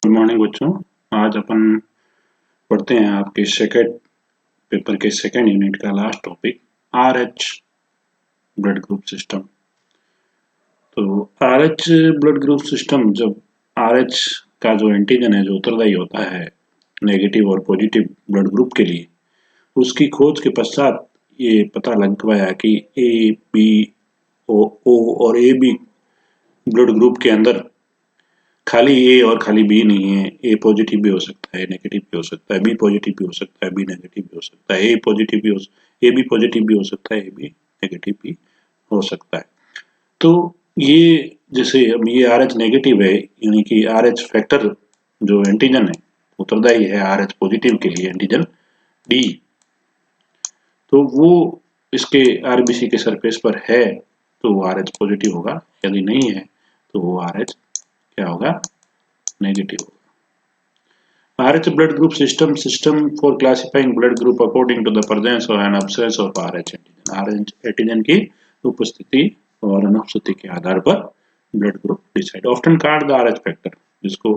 Good morning बच्चों। आज अपन पढ़ते हैं आपके सेकेंड पेपर के सेकेंड यूनिट का last topic RH blood group system. तो आरएच ब्लड ग्रुप सिस्टम, जब आरएच का जो एंटीजन है जो उत्तरदायी होता है नेगेटिव और पॉजिटिव ब्लड ग्रुप के लिए, उसकी खोज के पश्चात ये पता लग पाया कि ए बी ओ और ए बी ब्लड ग्रुप के अंदर खाली ए और खाली बी नहीं है। ए पॉजिटिव भी हो सकता है, नेगेटिव भी हो सकता है, बी पॉजिटिव भी हो सकता है, बी नेगेटिव भी हो सकता है, ए पॉजिटिव भी हो, ए बी पॉजिटिव भी हो सकता है, ए बी नेगेटिव भी हो सकता है। तो ये जैसे अब ये आर एच नेगेटिव है, यानी कि आर एच फैक्टर जो एंटीजन है उत्तरदायी है आर एच पॉजिटिव के लिए, एंटीजन डी, तो वो इसके आरबीसी के सरफेस पर है तो वो आर एच पॉजिटिव होगा, यदि नहीं है तो वो आर एच क्या होगा, नेगेटिव होगा। RH blood group system for classifying blood group according to the presence or an absence of RH antigen। RH antigen की उपस्थिति और अनुपस्थिति के आधार पर blood group decide, often called the RH factor, जिसको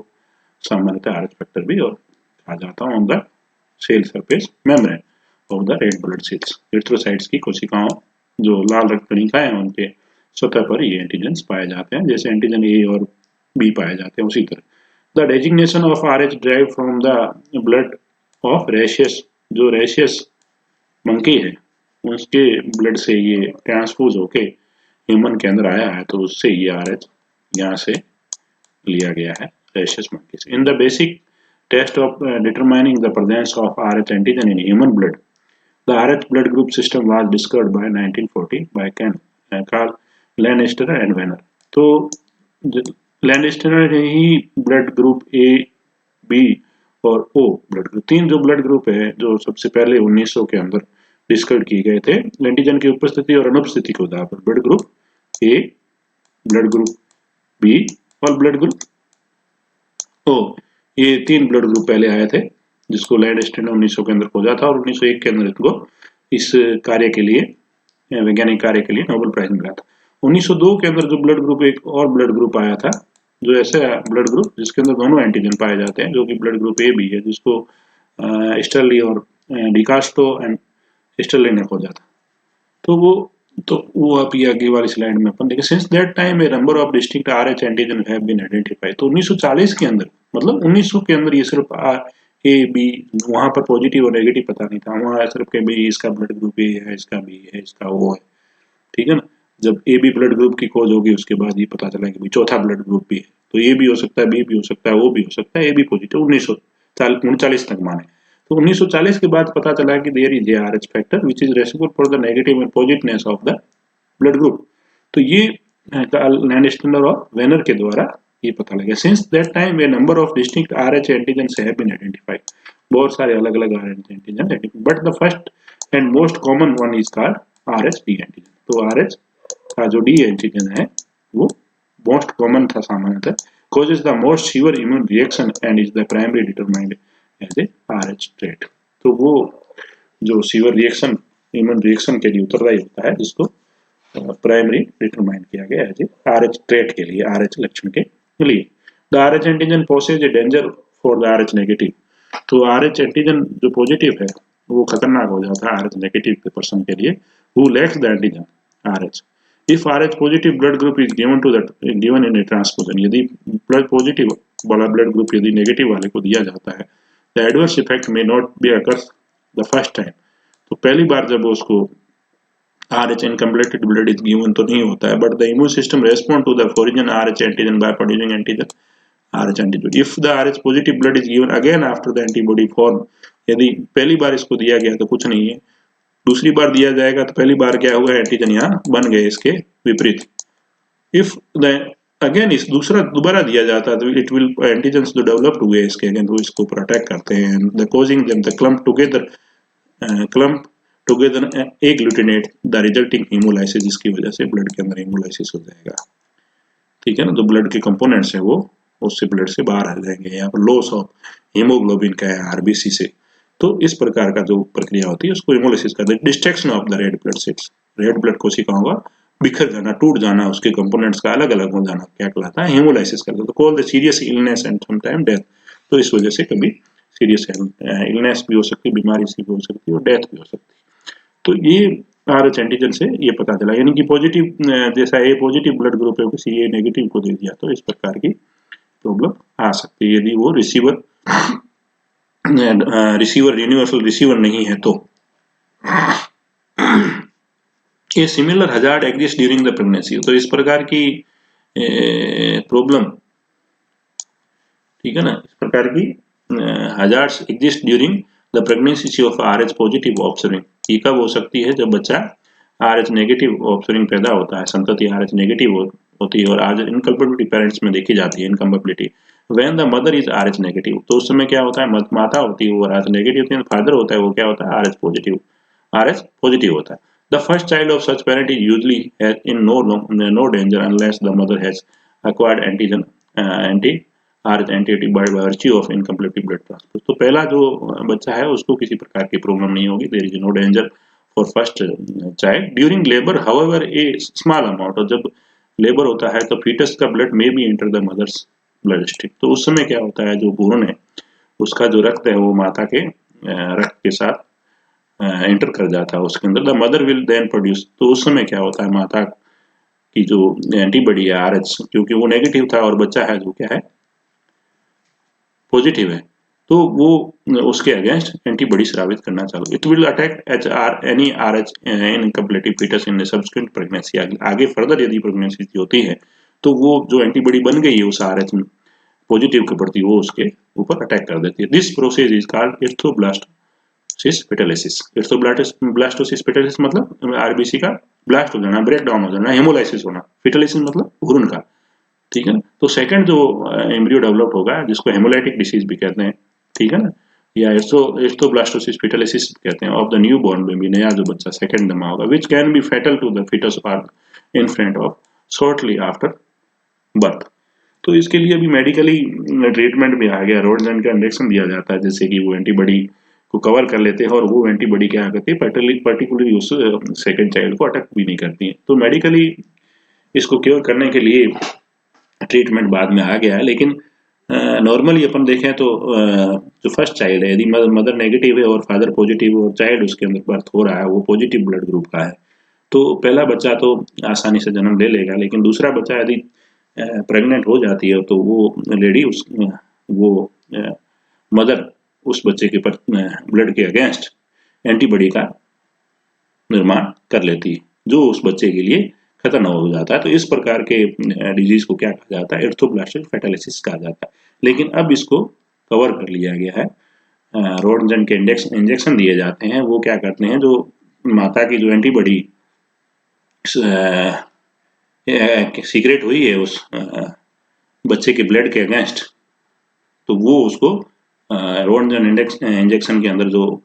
सामान्यतः RH फैक्टर भी और कहा जाता है, on the cell surface membrane of the red blood cells. Erythrocytes की कोशिकाओं, जो लाल रक्त कणिकाएं हैं, उनके सतह पर ये एंटीजन पाए जाते हैं, जैसे एंटीजन ए और बी पाए जाते हैं उसी तरह। The designation of RH derived from the blood of rhesus, जो रेशियस मंकी है उसके ब्लड से ये ट्रांसफ्यूज होके ह्यूमन के अंदर आया है, तो उससे ये RH यहाँ से लिया गया है, रेशियस मंकी से। In the basic test of determining the presence of RH antigen in human blood, the RH blood group system was discovered by 1940 by Carl Lancaster and Venner। तो लैंडस्टर ने ही ब्लड ग्रुप ए, B और ओ blood group, तीन जो blood group है जो सबसे पहले 1900 के अंदर डिस्कवर किए गए थे एंटीजन की उपस्थिति और अनुपस्थिति के आधार पर, blood group A, blood group B और ब्लड ग्रुप ओ, ये तीन ब्लड ग्रुप पहले आए थे, जिसको लैंडस्टर ने 1900 के अंदर खोजा था और 1901 के अंदर इनको इस कार्य के लिए, वैज्ञानिक कार्य के लिए नोबेल प्राइज मिला था। 1902 के अंदर जो ब्लड ग्रुप, एक और ब्लड ग्रुप आया था, जो ऐसा ब्लड ग्रुप जिसके अंदर दोनों एंटीजन पाए जाते हैं, जो कि ब्लड ग्रुप ए बी है, जिसको स्टर्ली और डिकास्टो एंड स्टर्ली ने खोजा था। तो वो आप ये आगे वाली स्लाइड में अपन देखें। Since that time a number of distinct RH antigen have been identified. तो 1940 के अंदर, मतलब 1900 के अंदर ये सिर्फ ए बी, वहां पर पॉजिटिव और नेगेटिव पता नहीं था, वहां सिर्फ के बी, इसका ब्लड ग्रुप ए है, इसका बी है, इसका ओ है, ठीक है ना। जब ए बी ब्लड ग्रुप की खोज होगी उसके बाद ये पता चला कि चौथा ब्लड ग्रुप भी है, तो ए भी हो सकता है, बी भी हो सकता है, ओ भी हो सकता है, ए बी पॉजिटिव। 1939 तक माने। तो 1940 के बाद पता चला कि there is a RH factor which is responsible for the negative and positiveness of the blood group. तो ये लैंडस्टर और वेनर के द्वारा ये पता लगा। Since that time a number of distinct RH antigens have been identified. बहुत सारे अलग अलग RH antigen, but the first and most common one is called RH D antigen. तो आरएच का जो डी एंटीजन है वो मोस्ट कॉमन था सामान्यतः, causes the most severe immune reaction and is the primary determined as a RH trait। तो वो जो सीवर रिएक्शन, इम्यून रिएक्शन के लिए उत्तरदायी होता है, जिसको प्राइमरी डिटरमाइन किया गया है RH ट्रेट के लिए, RH लक्षण के लिए। The RH antigen poses a danger for the RH negative. तो RH एंटीजन जो पॉजिटिव है वो खतरनाक हो जाता है RH नेगेटिव के पर्सन के लिए, who lacks the antigen RH। If RH positive blood group is given in a transfusion, यदि ब्लड पॉजिटिव वाला ब्लड ग्रुप यदि नेगेटिव वाले को दिया जाता है, the adverse effect may not be occurs the first time। तो पहली बार जब उसको RH incompleted blood is given तो नहीं होता है, but the immune system respond to the foreign RH antigen by producing antigen RH antibody। If the RH positive blood is given again after the antibody form, यदि पहली बार इसको दिया गया तो कुछ नहीं है, दूसरी बार दिया जाएगा तो पहली बार क्या हुआ, एंटीजन यहाँ बन गए इसके विपरीत। इफ द अगेन इस दोबारा दिया जाता है तो इट विल एंटीजन्स जो डेवलप्ड हुए इसके अगेन वो इसको अटैक करते हैं, the causing them the clump together agglutinate the resulting haemolysis, जिसकी वजह से ब्लड के अंदर हीमोलाइसिस हो जाएगा, ठीक है ना। जो ब्लड के कंपोनेंट्स है वो उससे ब्लड से बाहर आ जाएंगे, यहाँ पर लॉस ऑफ हीमोग्लोबिन का है आरबीसी से। तो इस प्रकार का जो प्रक्रिया होती है उसको हीमोलाइसिस कहते हैं। Destruction of the red blood sales, red blood कोशिकाओं का बिखर जाना, टूट जाना, उसके कंपोनेंट्स का अलग अलग हो जाना क्या कहलाता है, हेमोलाइसिस कहलाता है। तो call the serious illness and sometime death. तो इस वजह से कभी सीरियस इलनेस भी हो सकती है, बीमारी सी भी हो सकती है और डेथ भी हो सकती है। तो ये RH एंटीजन से ये पता चला, यानी कि पॉजिटिव जैसा ए पॉजिटिव ब्लड ग्रुप है किसी ए नेगेटिव को दे दिया तो इस प्रकार की प्रॉब्लम आ सकती है यदि वो रिसीवर यूनिवर्सल रिसीवर नहीं है तो। ये similar hazard exist during the pregnancy. तो इस प्रकार की प्रॉब्लम, ठीक है ना, इस प्रकार की hazards exist during the pregnancy of RH positive observing. ये कब हो सकती है, जब बच्चा RH नेगेटिव ऑब्सर्विंग पैदा होता है, संतति RH नेगेटिव होती है और आज इनकम्पेबिलिटी पेरेंट्स में देखी जाती है, incompatibility when the mother is RH negative. तो उस समय क्या होता है, माता होती है वो RH नेगेटिव होती है, फादर होता है वो क्या होता है, RH पॉजिटिव होता है। The first child of such parent is usually in no danger unless the mother has acquired antigen RH antibody by virtue of incomplete blood transfusion। तो पहला जो बच्चा है उसको किसी प्रकार की प्रॉब्लम नहीं होगी, there is no danger for first child during labor however a small amount। और जब लेबर होता है तो फीटस का ब्लड में भी enter the mother's blood stream. तो उस समय क्या होता है, जो भ्रूण है उसका जो रक्त है वो माता के रक्त के साथ एंटर कर जाता है उसके अंदर। The mother will then produce. तो उस समय क्या होता है, माता की जो एंटीबॉडी है RH, क्योंकि वो नेगेटिव था और बच्चा है जो क्या है पॉजिटिव है, तो वो उसके अगेंस्ट एंटीबॉडी स्रावित करना चालू। It will attack any RH incomplete foetus in subsequent pregnancy. आगे फर्दर यदि प्रेगनेंसी होती है तो वो जो एंटीबॉडी बन गई है उस RH पॉजिटिव के प्रति वो उसके ऊपर अटैक कर देती है। This process is called erythroblastosis fetalis. Erythroblastosis fetalis मतलब RBC का ब्लास्ट हो जाना, ब्रेक डाउन हो जाना, हेमोलाइसिस होना, फेटालिसिस मतलब भ्रूण का, ठीक है ना। तो सेकंड जो एम्ब्रियो डेवलप होगा जिसको हेमोलाइटिक डिसीज भी कहते हैं, ठीक है ना, या एर्थ्रोब्लास्टोसिस फेटालिसिस कहते हैं, of the new born baby, नया जो बच्चा सेकंड जमा होगा, which can be fatal to the foetus or infant of shortly after birth. तो इसके लिए अभी मेडिकली ट्रीटमेंट भी आ गया, रोडजन का इंजेक्शन दिया जाता है जिससे कि वो एंटीबॉडी को कवर कर लेते हैं और वो एंटीबॉडी क्या करती है पर्टिकुलरली उस सेकंड चाइल्ड को अटैक भी नहीं करती है। तो मेडिकली इसको क्योर करने के लिए ट्रीटमेंट बाद में आ गया है, लेकिन नॉर्मली अपन देखें तो जो फर्स्ट चाइल्ड है यदि मदर नेगेटिव है और फादर पॉजिटिव और चाइल्ड उसके अंदर बर्थ हो रहा है वो पॉजिटिव ब्लड ग्रुप का है, तो पहला बच्चा तो आसानी से जन्म ले लेगा, लेकिन दूसरा बच्चा यदि प्रेग्नेंट हो जाती है तो वो लेडी वो मदर उस बच्चे के ब्लड के अगेंस्ट एंटीबॉडी का निर्माण कर लेती है जो उस बच्चे के लिए खतरनाक हो जाता है। तो इस प्रकार के डिजीज को क्या कहा जाता है, एर्थ्रोब्लास्टिक फेटालिसिस कहा जाता है। लेकिन अब इसको कवर कर लिया गया है, रोडजन के इंजेक्शन दिए जाते हैं, वो क्या करते हैं, जो माता की जो एंटीबॉडी सीक्रेट हुई है उस बच्चे के ब्लड के अगेंस्ट, तो वो उसको रोडजन इंजेक्शन के अंदर जो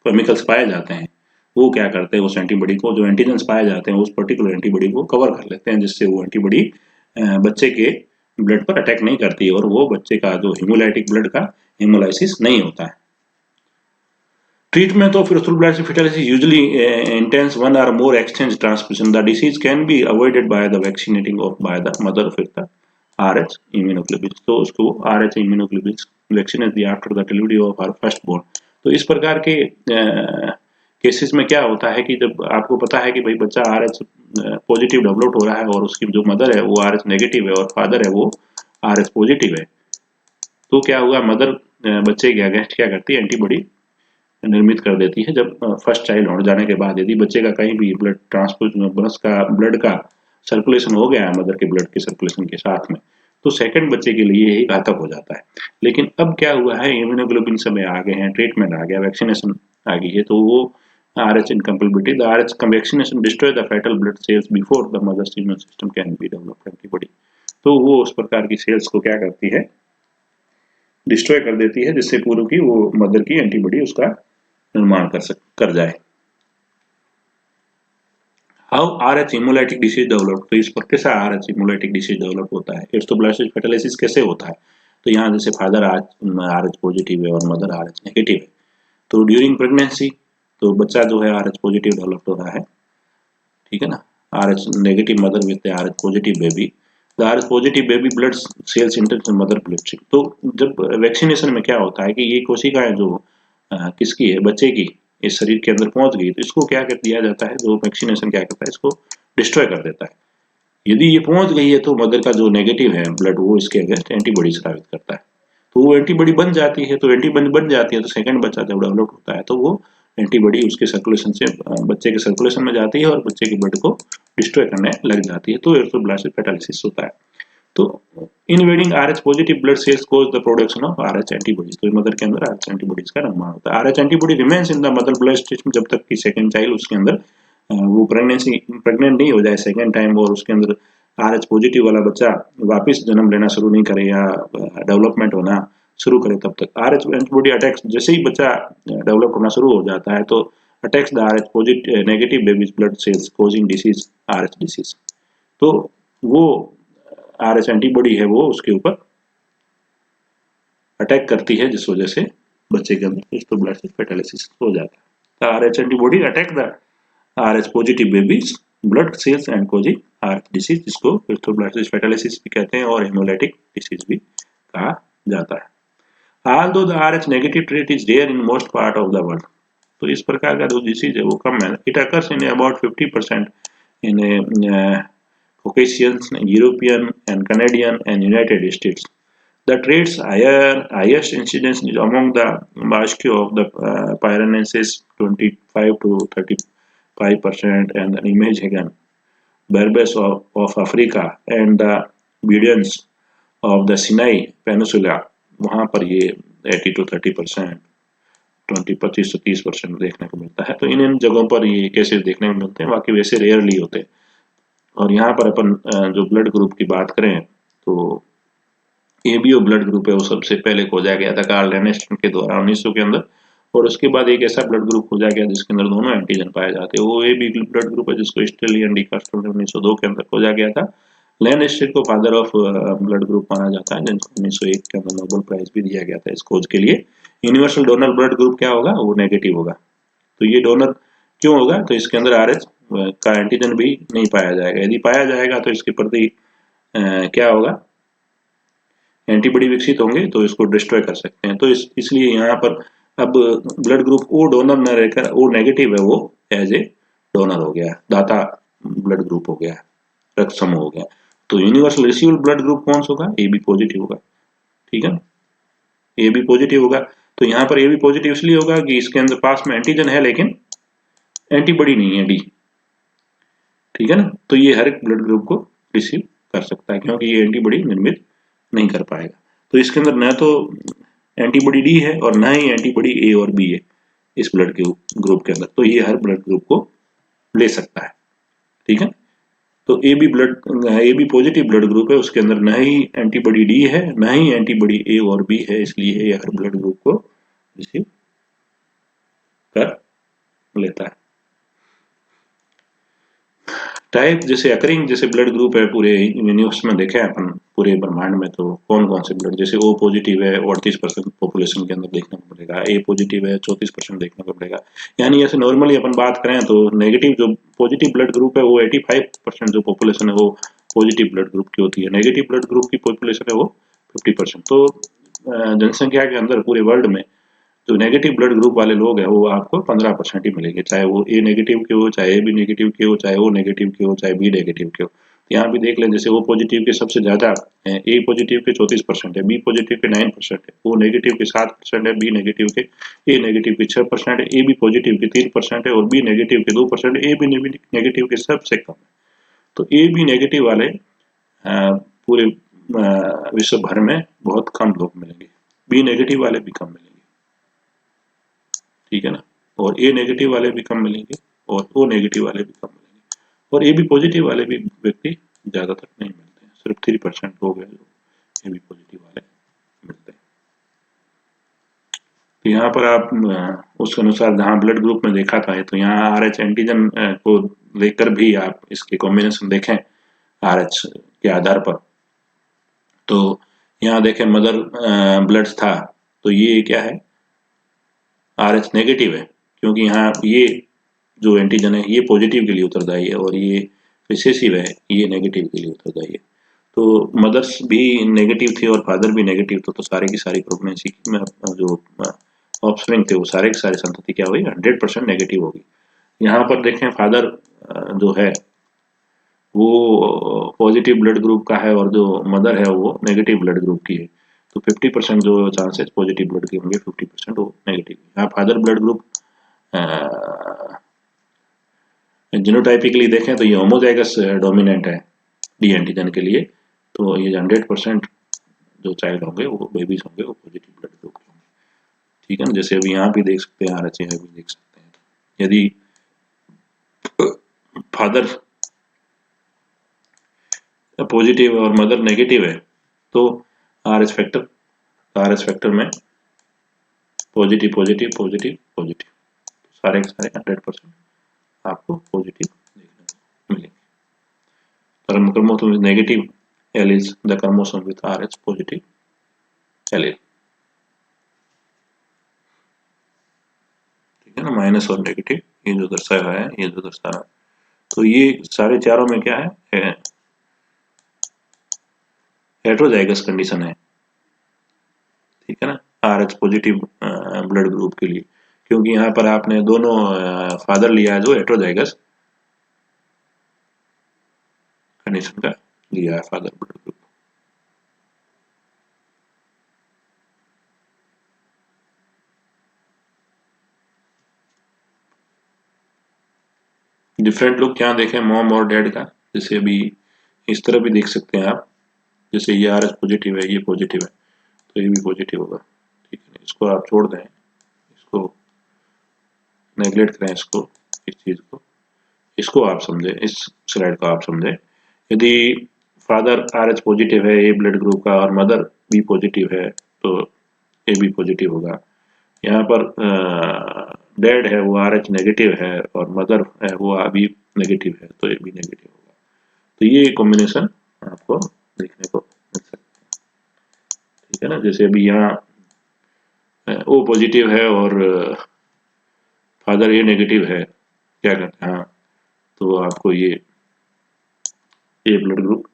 केमिकल्स पाए जाते हैं वो क्या करते हैं, उस एंटीबॉडी को, जो एंटीजेंस पाए जाते हैं उस पर्टिकुलर एंटीबॉडी को कवर कर लेते हैं, जिससे वो एंटीबॉडी बच्चे के ब्लड पर अटैक नहीं करती है और वो बच्चे का जो हेमोलाइटिक ब्लड का हेमोलाइसिस नहीं होता है। Treatment of erythroblast fetal usually entails one or more exchange transfusion. The disease can be avoided by the vaccinating of by the mother with the RH immunoglobulins। तो उसको RH immunoglobulins वैक्सीन दिया after the delivery of our first born. तो इस प्रकार के cases में क्या होता है कि जब आपको पता है कि भाई बच्चा RH पॉजिटिव डेवलप हो रहा है और उसकी जो मदर है वो RH नेगेटिव है और फादर है वो RH पॉजिटिव है, तो क्या हुआ, मदर बच्चे के अगेंस्ट क्या करती है, एंटीबॉडी निर्मित कर देती है। जब फर्स्ट चाइल्ड हो जाने के बाद यदि बच्चे का कहीं भी ब्लड ट्रांसफ्यूजन ब्लड का सर्कुलेशन हो गया है मदर के ब्लड के सर्कुलेशन के साथ में, तो सेकंड बच्चे के लिए यही घातक हो जाता है। लेकिन अब क्या हुआ है, इम्यूनोग्लोबिन समय आ गए हैं, ट्रीटमेंट आ गया, वैक्सीनेशन आ गई है, तो वो RH incompatibility, the RH vaccination destroy the foetal blood cells before the mother's immune system can be developed antibody. तो वो उस प्रकार की सेल्स को क्या करती है, डिस्ट्रॉय कर देती है, जिससे पूर्व की वो मदर की एंटीबॉडी उसका निर्माण कर जाए। How RH hemolytic disease develop. तो इस पर कैसा RH हेमोलाइटिक डिसीज डेवलप होता है, एर्थ्रोब्लास्टिक फेटालिसिस कैसे होता है। तो यहाँ जैसे फादर RH पॉजिटिव है और मदर RH नेगेटिव है, तो ड्यूरिंग प्रेगनेंसी तो बच्चा जो है RH पॉजिटिव डेवलप हो रहा है ठीक है ना। RH negative mother with RH positive baby, the RH positive baby blood cells inter mother blood. तो जब वैक्सीनेशन में क्या होता है कि ये कोशिकाएं जो किसकी है, बच्चे की, इस शरीर के अंदर पहुंच गई, तो इसको क्या कर दिया जाता है, जो वैक्सीनेशन क्या करता है, इसको डिस्ट्रॉय कर देता है। यदि ये पहुंच गई है तो मदर का जो नेगेटिव है ब्लड, वो इसके अगेंस्ट एंटीबॉडी स्रावित करता है, तो वो एंटीबॉडी बन जाती है। तो एंटीबॉडी बन जाती है तो सेकंड बच्चा जब डेवलप होता है तो वो एंटीबॉडी उसके सर्कुलेशन से बच्चे के सर्कुलेशन में जाती है और बच्चे के ब्लड को डिस्ट्रॉय करने लग जाती है, तो एरिथ्रोब्लास्टिक पेटालिसिस होता है। तो invading RH positive blood cells cause the production of RH antibodies, तो मदर के अंदर RH एंटीबॉडीज का निर्माण होता है। RH antibody remains in the mother blood stream जब तक कि सेकंड चाइल्ड उसके अंदर वो प्रेग्नेंट नहीं हो जाए सेकंड टाइम, और उसके अंदर RH पॉजिटिव वाला बच्चा वापस जन्म लेना शुरू नहीं करे या डेवलपमेंट होना शुरू करे, तब तक RH एंटीबॉडी अटैक्स, जैसे ही बच्चा डेवलप होना शुरू हो जाता है तो attacks the RH positive negative babies blood cells causing disease RH disease. तो वो RH एंटीबॉडी है वो उसके ऊपर अटैक करती है, जिस वजह से बच्चे के अंदर एरिथ्रोब्लास्टिक पेटालिसिस हो जाता है। The RH antibody attack the RH positive babies blood cells and causing RH disease, जिसको एरिथ्रोब्लास्टिक पेटालिसिस भी कहते हैं और हेमोलाइटिक डिसीज भी कहा जाता है। Although the RH negative trait is rare in most part of the world, तो इस प्रकार का जो डिसीज है वो कम है। It occurs in about 50% in Caucasians, European and Canadian and United States. The trait's highest incidence is among the Basque of the Pyrenees, 25 to 35%, and the image again Berbers of Africa and the Bedouins of the Sinai Peninsula, वहाँ पर ये 80 to 30%, 25 से 30% देखने को मिलता है। तो इन जगहों पर ये केसेस देखने को मिलते हैं, बाकी वैसे रेयरली होते हैं। और यहाँ पर अपन जो ब्लड ग्रुप की बात करें तो एबीओ ब्लड ग्रुप है वो सबसे पहले खोजा गया था कार्ल लेनेस्टन के द्वारा 1900 के अंदर, और उसके बाद एक ऐसा ब्लड ग्रुप खोजा गया जिसके अंदर दोनों एंटीजन पाए जाते हैं, वो एबी ब्लड ग्रुप है, जिसको स्टेलियन डी कास्ट्रो ने 1902 के अंदर खोजा गया था। लेनेस्टन को फादर ऑफ ब्लड ग्रुप माना जाता है, जिनको 1901 के अंदर नोबेल प्राइज भी दिया गया था इस खोज के लिए। यूनिवर्सल डोनर ब्लड ग्रुप क्या होगा, वो नेगेटिव होगा। तो ये डोनर क्यों होगा, तो इसके अंदर RH का एंटीजन भी नहीं पाया जाएगा। यदि पाया जाएगा तो इसके प्रति क्या होगा, एंटीबॉडी विकसित होंगे तो इसको डिस्ट्रॉय कर सकते हैं। तो इसलिए यहाँ पर अब ब्लड ग्रुप ओ डोनर न रहकर ओ नेगेटिव है, वो एज ए डोनर हो गया, दाता ब्लड ग्रुप हो गया, रक्त समूह हो गया। तो यूनिवर्सल रिसीव्ड ब्लड ग्रुप कौन सा होगा, AB पॉजिटिव होगा। ठीक है, AB पॉजिटिव होगा। तो यहाँ पर AB पॉजिटिव इसलिए होगा कि इसके अंदर पास में एंटीजन है लेकिन एंटीबॉडी नहीं है, D। ठीक है ना, तो ये हर एक ब्लड ग्रुप को रिसीव कर सकता है क्योंकि ये एंटीबॉडी निर्मित नहीं कर पाएगा। तो इसके अंदर न तो एंटीबॉडी डी है और न ही एंटीबॉडी ए और बी है इस ब्लड के ग्रुप के अंदर, तो ये हर ब्लड ग्रुप को ले सकता है। ठीक है, तो A B positive blood group है, उसके अंदर न ही एंटीबॉडी डी है न ही एंटीबॉडी ए और बी है, इसलिए ये हर ब्लड ग्रुप को रिसीव कर लेता है। टाइप जैसे अकरिंग जैसे ब्लड ग्रुप है पूरे यूनिवर्स में देखें अपन, पूरे ब्रह्मांड में, तो कौन कौन से ब्लड, जैसे O पॉजिटिव है 38% पॉपुलेशन के अंदर देखने को मिलेगा, A पॉजिटिव है 34% देखने को मिलेगा। यानी ऐसे नॉर्मली अपन बात करें तो नेगेटिव जो पॉजिटिव ब्लड ग्रुप है वो 85% जो पॉपुलेशन है वो पॉजिटिव ब्लड ग्रुप की होती है, नेगेटिव ब्लड ग्रुप की पॉपुलेशन है वो 50%। तो जनसंख्या के अंदर पूरे वर्ल्ड में जो नेगेटिव ब्लड ग्रुप वाले लोग हैं वो आपको 15% ही मिलेंगे, चाहे वो ए नेगेटिव के हो, चाहे ए बी नेगेटिव के हो, चाहे ओ नेगेटिव के हो, चाहे बी नेगेटिव के हो। तो यहाँ भी देख लें, जैसे ओ पॉजिटिव के सबसे ज्यादा है, ए पॉजिटिव के 34% है, बी पॉजिटिव के 9% है, ओ नेगेटिव के 7% है, बी नेगेटिव के ए नेगेटिव के 6% है, ए बी पॉजिटिव के 3% है और बी नेगेटिव के 2%, ए बी नेगेटिव के सबसे कम है। तो ए बी नेगेटिव वाले पूरे विश्व भर में बहुत कम लोग मिलेंगे, बी नेगेटिव वाले भी कम मिलेंगे। ठीक है ना, और ए नेगेटिव वाले भी कम मिलेंगे और ओ नेगेटिव वाले भी कम मिलेंगे, और ए बी पॉजिटिव वाले भी व्यक्ति ज्यादातर नहीं मिलते हैं, सिर्फ 3% लोग हैं जो ए बी पॉजिटिव वाले मिलते हैं। तो यहाँ पर आप उसके अनुसार जहाँ ब्लड ग्रुप में देखा था, तो यहाँ RH एंटीजन को लेकर भी आप इसके कॉम्बिनेशन देखें RH के आधार पर। तो यहाँ देखें मदर ब्लड था, तो ये क्या है, RH नेगेटिव है, क्योंकि यहाँ ये जो एंटीजन है ये पॉजिटिव के लिए उत्तरदायी है और ये रिसेसिव है ये नेगेटिव के लिए उत्तरदायी है। तो मदर्स भी नेगेटिव थी और फादर भी नेगेटिव थे, तो सारे की सारी प्रेगनेंसी में जो ऑफस्प्रिंग थे वो सारे की सारी संतति क्या हुई 100% नेगेटिव होगी। यहाँ पर देखें फादर जो है वो पॉजिटिव ब्लड ग्रुप का है और जो मदर है वो नेगेटिव ब्लड ग्रुप की है, तो 50% जो चांसेस पॉजिटिव ब्लड के होंगे 50% वो नेगेटिव। यहाँ फादर ब्लड ग्रुप जीनोटाइपिकली देखें तो ये होमोजाइगस डोमिनेंट है डी एंटीजन के लिए, तो ये 100% जो चाइल्ड होंगे वो बेबीज होंगे वो पॉजिटिव ब्लड ग्रुप के होंगे। ठीक है ना, जैसे अभी यहाँ भी देख सकते हैं RHA भी देख सकते हैं। यदि फादर पॉजिटिव और मदर नेगेटिव है तो आर एच फैक्टर में पॉजिटिव पॉजिटिव पॉजिटिव पॉजिटिव सारे के सारे 100% आपको पॉजिटिव देखने को मिलेंगे। chromosome with negative alleles, the chromosome with RH positive allele। ठीक है ना, माइनस और नेगेटिव ये जो दर्शाया है ये जो दर्शाया है, तो ये सारे चारों में क्या है हेटेरोजाइगस कंडीशन है। ठीक है ना, RH पॉजिटिव ब्लड ग्रुप के लिए, क्योंकि यहाँ पर आपने दोनों फादर लिया है जो हेटेरोजाइगस कंडीशन का लिया है father blood group. Different look यहाँ देखें मॉम और डैड का, जैसे अभी इस तरह भी देख सकते हैं आप, जैसे ये RH पॉजिटिव है ये पॉजिटिव है तो ये भी पॉजिटिव होगा। ठीक है, इसको आप छोड़ दें, इसको नेगलेक्ट करें, इसको इस चीज़ को, इसको आप समझें, इस स्लाइड को आप समझें। यदि फादर RH पॉजिटिव है ए ब्लड ग्रुप का और मदर बी पॉजिटिव है तो ए बी पॉजिटिव होगा। यहाँ पर डैड है वो RH नेगेटिव है और मदर है वो बी नेगेटिव है तो ए बी नेगेटिव होगा। तो ये कॉम्बिनेशन आपको देखने को मिल सकता है। ठीक है ना, जैसे अभी यहाँ ओ पॉजिटिव है और फादर ए नेगेटिव है, क्या करते हैं, हाँ तो आपको ये ए ब्लड ग्रुप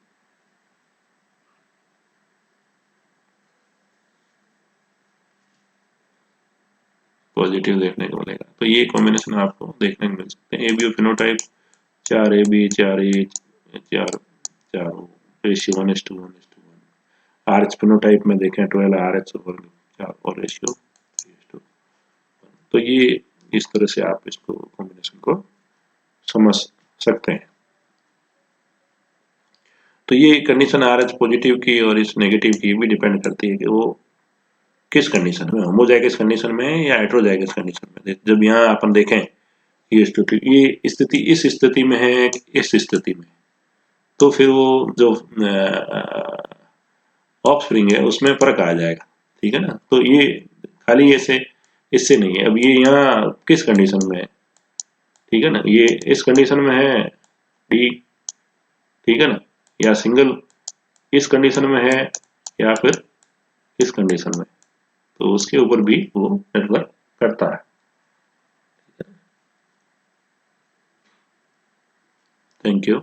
पॉजिटिव देखने को मिलेगा। तो ये कॉम्बिनेशन आपको देखने को मिल सकते हैं। ABO phenotype 4 AB 4 A 4 4 ratio 1:1:1। RH phenotype में देखें 12 RH और 4 और रेशियो 3:1। तो ये इस तरह से आप इसको कॉम्बिनेशन को समझ सकते हैं। तो ये कंडीशन RH पॉजिटिव की और इस नेगेटिव की भी डिपेंड करती है कि वो किस कंडीशन में, होमोजाइगस कंडीशन में या हेटेरोजाइगस कंडीशन में। जब यहाँ अपन देखें ये स्थिति इस स्थिति में है इस स्थिति में, तो फिर वो जो ऑफस्प्रिंग है उसमें फर्क आ जाएगा। ठीक है ना, तो ये खाली ऐसे इससे नहीं है। अब ये यहाँ किस कंडीशन में है, ठीक है ना, ये इस कंडीशन में है डी, ठीक है ना, या सिंगल इस कंडीशन में है या फिर इस कंडीशन में, तो उसके ऊपर भी वो निर्भर करता है। Thank you.